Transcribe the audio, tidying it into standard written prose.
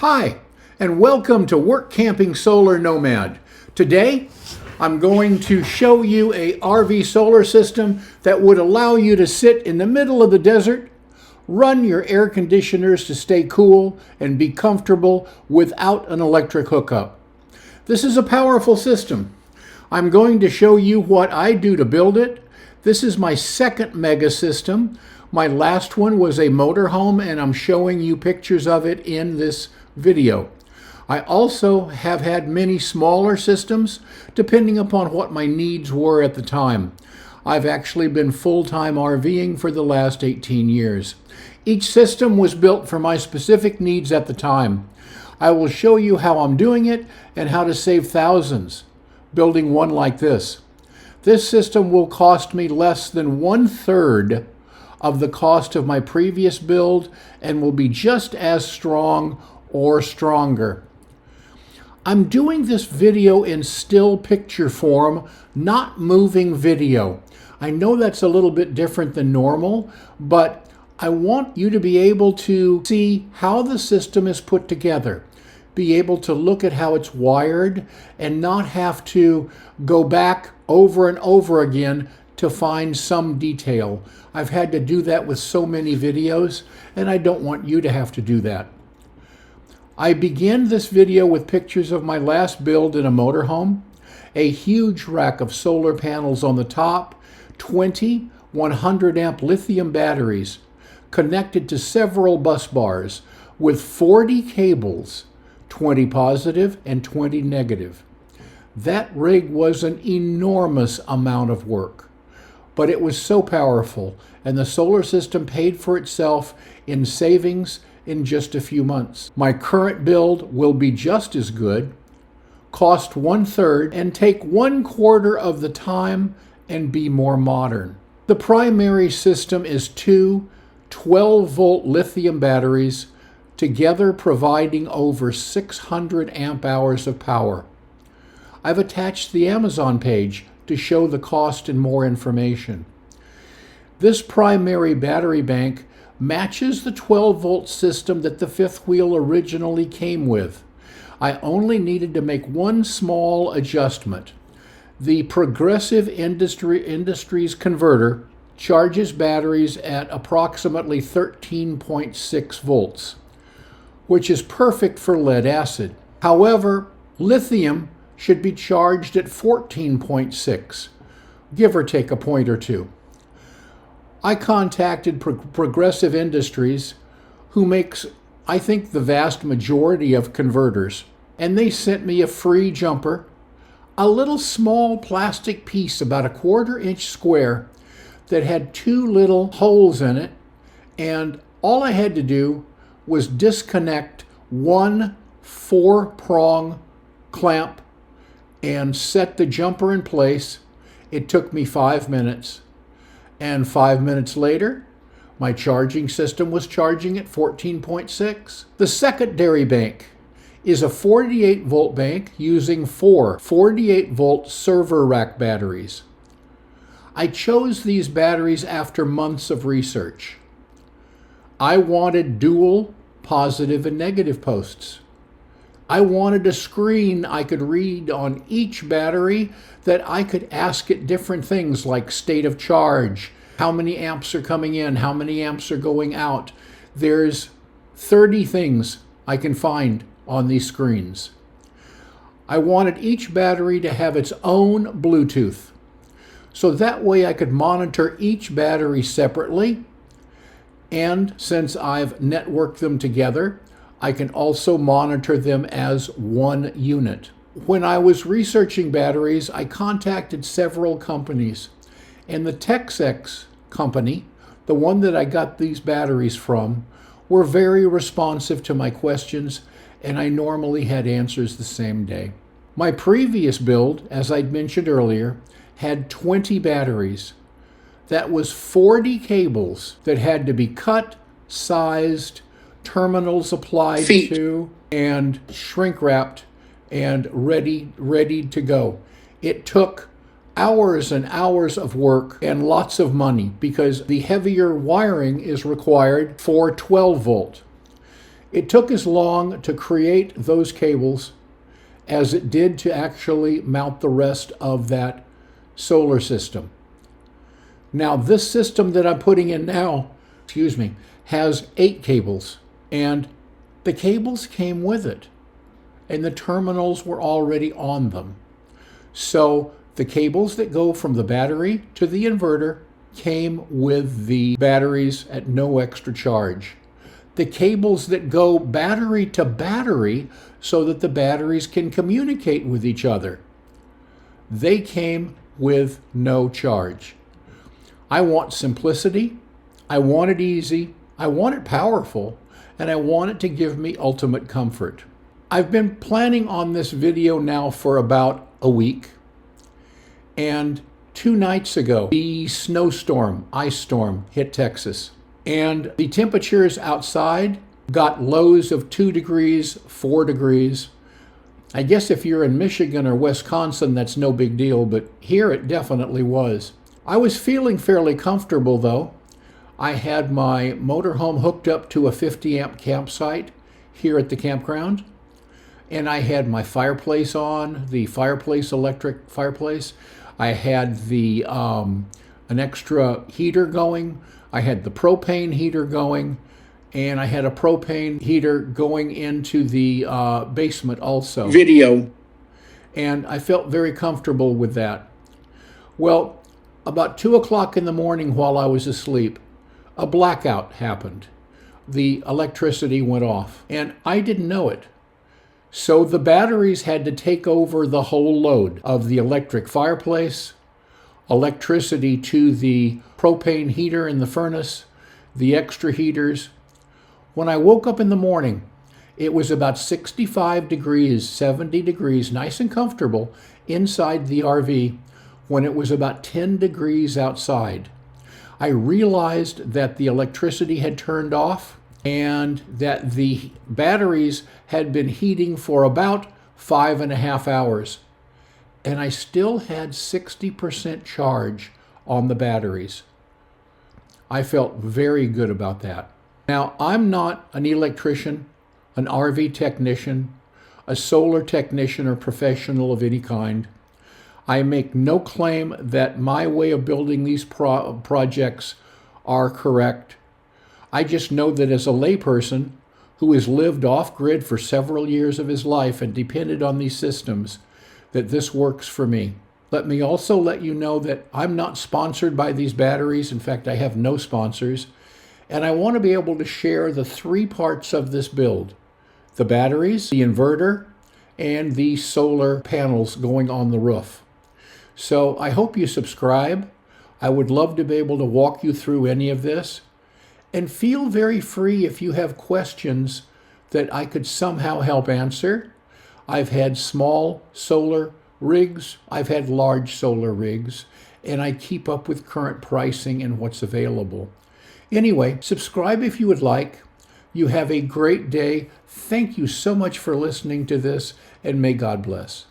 Hi, and welcome to Work Camping Solar Nomad. Today, I'm going to show you a RV solar system that would allow you to sit in the middle of the desert, run your air conditioners to stay cool, and be comfortable without an electric hookup. This is a powerful system. I'm going to show you what I do to build it. This is my second mega system. My last one was a motorhome, and I'm showing you pictures of it in this video. I also have had many smaller systems depending upon what my needs were at the time. I've actually been full-time RVing for the last 18 years. Each system was built for my specific needs at the time. I will show you how I'm doing it and how to save thousands building one like this. This system will cost me less than 1/3 of the cost of my previous build and will be just as strong or stronger. I'm doing this video in still picture form, not moving video. I know that's a little bit different than normal, but I want you to be able to see how the system is put together, be able to look at how it's wired, and not have to go back over and over again to find some detail. I've had to do that with so many videos, and I don't want you to have to do that. I begin this video with pictures of my last build in a motorhome, a huge rack of solar panels on the top, 20 100 amp lithium batteries connected to several bus bars with 40 cables, 20 positive and 20 negative. That rig was an enormous amount of work, but it was so powerful, and the solar system paid for itself in savings in just a few months. My current build will be just as good, cost 1/3, and take 1/4 of the time and be more modern. The primary system is two 12-volt lithium batteries, together providing over 600 amp hours of power. I've attached the Amazon page to show the cost and more information. This primary battery bank matches the 12-volt system that the fifth wheel originally came with. I only needed to make one small adjustment. The Progressive Industries converter charges batteries at approximately 13.6 volts, which is perfect for lead acid. However, lithium should be charged at 14.6, give or take a point or two. I contacted Progressive Industries, who makes, I think, the vast majority of converters, and they sent me a free jumper, a little small plastic piece about 1/4 inch square that had two little holes in it, and all I had to do was disconnect one 4-prong clamp and set the jumper in place. It took me 5 minutes. And 5 minutes later, my charging system was charging at 14.6. The secondary bank is a 48-volt bank using four 48-volt server rack batteries. I chose these batteries after months of research. I wanted dual positive and negative posts. I wanted a screen I could read on each battery that I could ask it different things like state of charge, how many amps are coming in, how many amps are going out. There's 30 things I can find on these screens. I wanted each battery to have its own Bluetooth, so that way I could monitor each battery separately, and since I've networked them together, I can also monitor them as one unit. When I was researching batteries, I contacted several companies, and the Texex company, the one that I got these batteries from, were very responsive to my questions, and I normally had answers the same day. My previous build, as I'd mentioned earlier, had 20 batteries. That was 40 cables that had to be cut, sized, terminals applied to, and shrink wrapped and ready to go. It took hours and hours of work and lots of money because the heavier wiring is required for 12 volt. It took as long to create those cables as it did to actually mount the rest of that solar system. Now, this system that I'm putting in now, has 8 cables, and the cables came with it, and the terminals were already on them. So the cables that go from the battery to the inverter came with the batteries at no extra charge. The cables that go battery to battery so that the batteries can communicate with each other, they came with no charge. I want simplicity, I want it easy, I want it powerful, and I want it to give me ultimate comfort. I've been planning on this video now for about a week, and 2 nights ago, the snowstorm, ice storm hit Texas, and the temperatures outside got lows of 2 degrees, 4 degrees. I guess if you're in Michigan or Wisconsin, that's no big deal, but here it definitely was. I was feeling fairly comfortable though. I had my motorhome hooked up to a 50 amp campsite here at the campground, and I had my fireplace on, the electric fireplace. I had the an extra heater going. I had the propane heater going, and I had a propane heater going into the basement also. And I felt very comfortable with that. Well, about 2 o'clock in the morning while I was asleep, a blackout happened. The electricity went off, and I didn't know it. So the batteries had to take over the whole load of the electric fireplace, electricity to the propane heater in the furnace, the extra heaters. When I woke up in the morning, it was about 65 degrees, 70 degrees, nice and comfortable inside the RV when it was about 10 degrees outside. I realized that the electricity had turned off and that the batteries had been heating for about 5.5 hours. And I still had 60% charge on the batteries. I felt very good about that. Now, I'm not an electrician, an RV technician, a solar technician or professional of any kind. I make no claim that my way of building these projects are correct. I just know that as a layperson who has lived off-grid for several years of his life and depended on these systems, that this works for me. Let me also let you know that I'm not sponsored by these batteries. In fact, I have no sponsors. And I want to be able to share the 3 parts of this build: the batteries, the inverter, and the solar panels going on the roof. So I hope you subscribe. I would love to be able to walk you through any of this. And feel very free if you have questions that I could somehow help answer. I've had small solar rigs, I've had large solar rigs, and I keep up with current pricing and what's available. Anyway, subscribe if you would like. You have a great day. Thank you so much for listening to this, and may God bless.